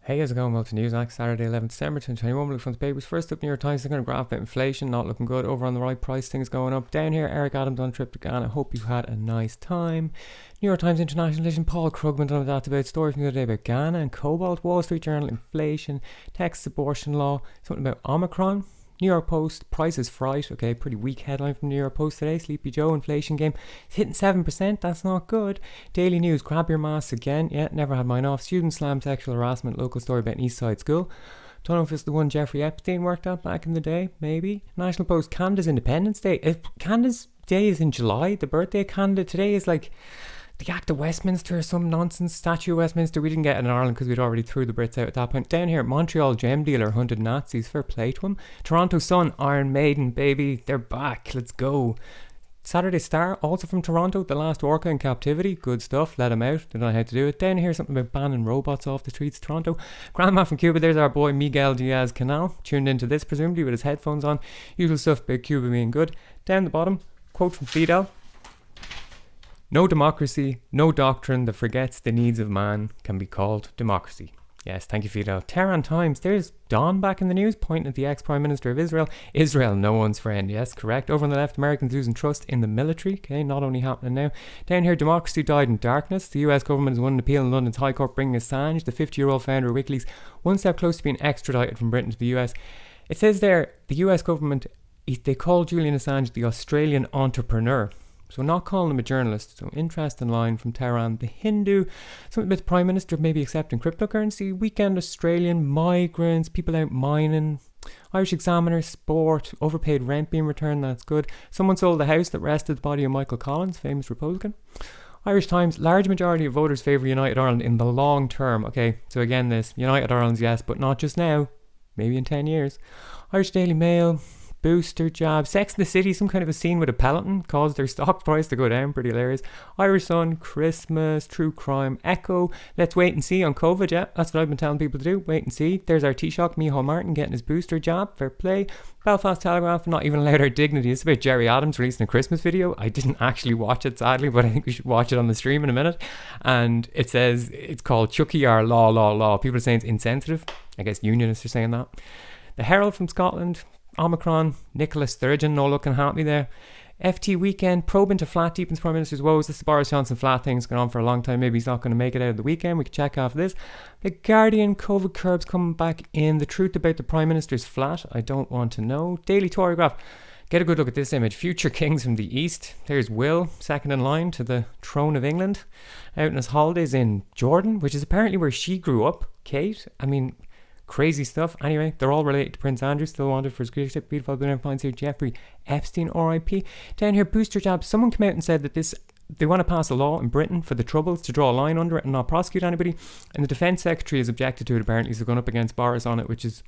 Hey, how's it going? Welcome to Newsmax, Saturday, 11th December 2021. We'll look from the papers. First up, New York Times, they're going to graph about inflation, not looking good. Over on the right, price things going up. Down here, Eric Adams on a trip to Ghana. Hope you had a nice time. New York Times International Edition, Paul Krugman done that about story from the other day about Ghana and cobalt. Wall Street Journal, inflation, Texas abortion law, something about Omicron. New York Post, price is fright. Okay, pretty weak headline from New York Post today. Sleepy Joe, inflation game. It's hitting 7%. That's not good. Daily News, grab your masks again. Yeah, never had mine off. Student slam sexual harassment. Local story about an East Side school. Don't know if it's the one Jeffrey Epstein worked at back in the day. Maybe. National Post, Canada's Independence Day. If Canada's Day is in July, the birthday of Canada today is like the Act of Westminster or some nonsense. Statue of Westminster. We didn't get it in Ireland because we'd already threw the Brits out at that point. Down here, Montreal gem dealer hunted Nazis. Fair play to him. Toronto Sun, Iron Maiden, baby, they're back. Let's go. Saturday Star, also from Toronto, the last orca in captivity. Good stuff, let him out. They don't know how to do it. Down here, something about banning robots off the streets of Toronto. Grandma from Cuba, there's our boy Miguel Diaz-Canal, tuned into this presumably with his headphones on. Usual stuff about Cuba being good. Down the bottom, quote from Fidel. No democracy, no doctrine that forgets the needs of man can be called democracy. Yes, thank you, Fidel. Tehran Times, there's Don back in the news, pointing at the ex-Prime Minister of Israel. Israel, no one's friend. Yes, correct. Over on the left, Americans losing trust in the military. Okay, not only happening now. Down here, democracy died in darkness. The US government has won an appeal in London's High Court, bringing Assange, the 50-year-old founder of WikiLeaks, one step closer to being extradited from Britain to the US. It says there, the US government, they call Julian Assange the Australian entrepreneur. So not calling him a journalist. So interesting line from Tehran. The Hindu, something about the Prime Minister maybe accepting cryptocurrency. Weekend Australian, migrants, people out mining. Irish Examiner, sport, overpaid rent being returned, that's good. Someone sold the house that rested the body of Michael Collins, famous Republican. Irish Times, large majority of voters favour United Ireland in the long term. Okay, so again this, United Ireland's yes, but not just now. Maybe in 10 years. Irish Daily Mail, booster jab. Sex in the City, some kind of a scene with a peloton caused their stock price to go down. Pretty hilarious. Irish Sun, Christmas, true crime. Echo, let's wait and see on COVID. Yeah, that's what I've been telling people to do. Wait and see. There's our Taoiseach, Micheál Martin, getting his booster jab. Fair play. Belfast Telegraph, not even allowed our dignity. It's about Jerry Adams releasing a Christmas video. I didn't actually watch it, sadly, but I think we should watch it on the stream in a minute. And it says it's called Chucky R law. People are saying it's insensitive. I guess unionists are saying that. The Herald from Scotland, Omicron, Nicola Sturgeon, no looking happy there. FT Weekend, probe into flat deepens Prime Minister's woes. This is the Boris Johnson flat thing's going on for a long time. Maybe he's not going to make it out of the weekend. We can check after this. The Guardian, COVID curbs coming back in. The truth about the Prime Minister's flat, I don't want to know. Daily Torygraph, get a good look at this image. Future kings from the east. There's Will, second in line to the throne of England, out on his holidays in Jordan, which is apparently where she grew up. Kate, I mean, crazy stuff. Anyway, they're all related to Prince Andrew, still wanted for his creative. Beautiful billionaire finds here. Jeffrey Epstein, RIP. Down here, booster jab. Someone came out and said that they want to pass a law in Britain for the Troubles to draw a line under it and not prosecute anybody. And the Defence Secretary has objected to it, apparently. So going up against Boris on it, which is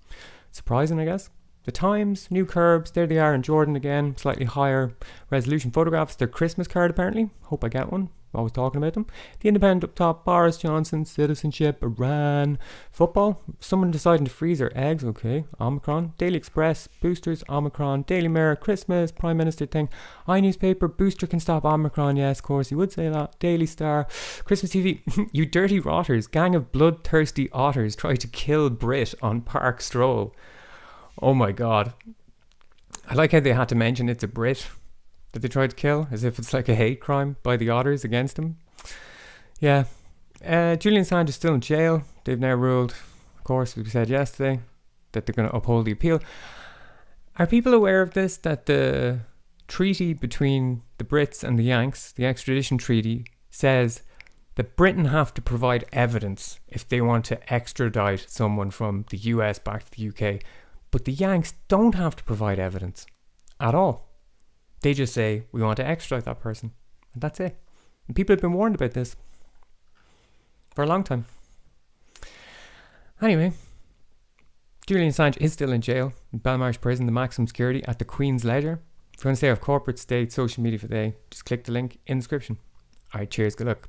surprising, I guess. The Times, new curbs. There they are in Jordan again. Slightly higher resolution photographs. Their Christmas card, apparently. Hope I get one. Always talking about them. The Independent up top, Boris Johnson, citizenship, Iran, football, someone deciding to freeze their eggs, okay, Omicron. Daily Express, boosters, Omicron. Daily Mirror, Christmas, Prime Minister thing. iNewspaper, booster can stop Omicron, yes, of course, you would say that. Daily Star, Christmas TV, you dirty rotters, gang of bloodthirsty otters try to kill Brit on Park Stroll. Oh my god. I like how they had to mention it's a Brit that they tried to kill, as if it's like a hate crime by the otters against him. Yeah. Julian Assange is still in jail. They've now ruled, of course, as we said yesterday, that they're going to uphold the appeal. Are people aware of this, that the treaty between the Brits and the Yanks, the extradition treaty, says that Britain have to provide evidence if they want to extradite someone from the US back to the UK, but the Yanks don't have to provide evidence at all. They just say, we want to extradite that person. And that's it. And people have been warned about this for a long time. Anyway, Julian Assange is still in jail in Belmarsh Prison, the maximum security at the Queen's leisure. If you want to stay off corporate, state, social media for the day, just click the link in the description. Alright, cheers, good luck.